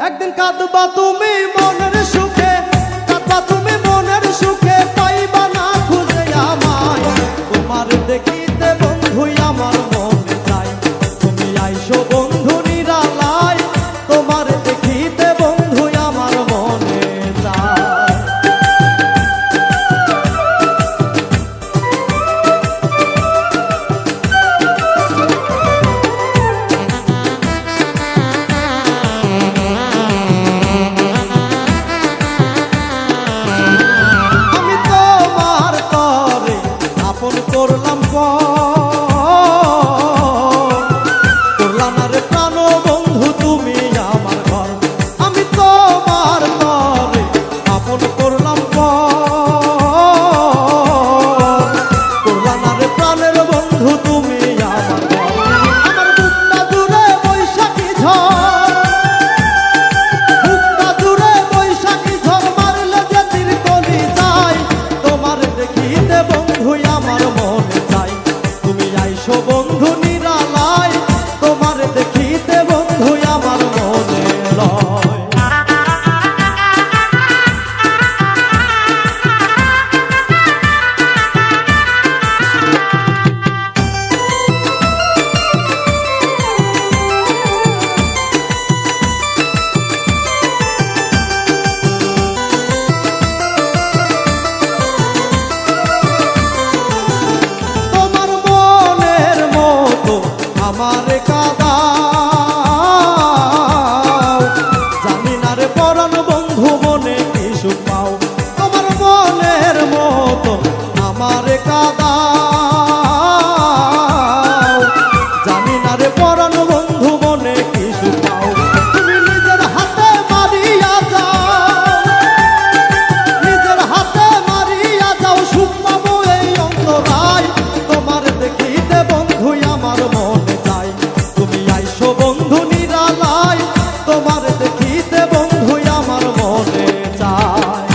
একদিন কাঁদবা তুমি মনের সুখে, কাঁদবা তুমি মনের সুখে, পাইবা না খুঁজে আমায়। তোমার দেখিতে বন্ধু আমার মনে চাই, তুমি আইসো বন্ধু নিরালায়। তোমার দেখিতে বন্ধু আমার মনে চাই। করলাম করলাম রে প্রাণ বন্ধু তুমি আমার ঘর। আমি তোমার তরে আপন করলাম করলাম রে প্রাণের বন্ধু তুমি আমার ঘর। আমার বুকটা জুড়ে বৈশাখী ঝড়, বুকটা জুড়ে বৈশাখী ঝড় মারলে যে তিরকলি যায়। তোমার দেখিতে বন্ধু আমার মনে চাই, তুমি আইসো বন্ধু নিরালায়। তোমার দেখিতে বন্ধু আমার মনে লয়। আমারে কাঁদাও, জানি না রে পরাণ বন্ধু মনে কি সুখ পাও। তোমার মনের মতো আমারে কাঁদাও, জানি না রে পরাণ বন্ধু মনে কি সুখ পাও। তুমি নিজের হাতে মারিয়া যাও, নিজের হাতে মারিয়া যাও, সুখ পাবো এই অন্তরায়। তোমার দেখিতে বন্ধু আমার মনে চাই, তুমি আইসো বন্ধু নিরালায়। তোমার দেখিতে বন্ধু আমার মনে চায়।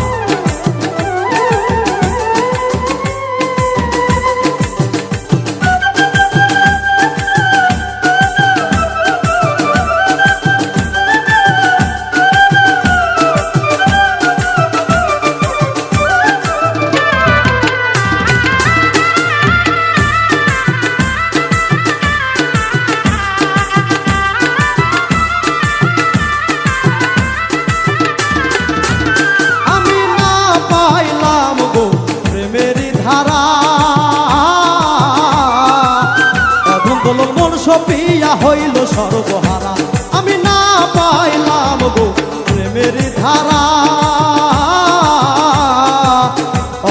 মন সপিয়া হইল সর্বহারা, আমি না পাইলাম গো প্রেমের ধারা।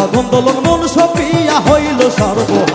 অধম দোলন মন সপিয়া হইল সর্বহারা।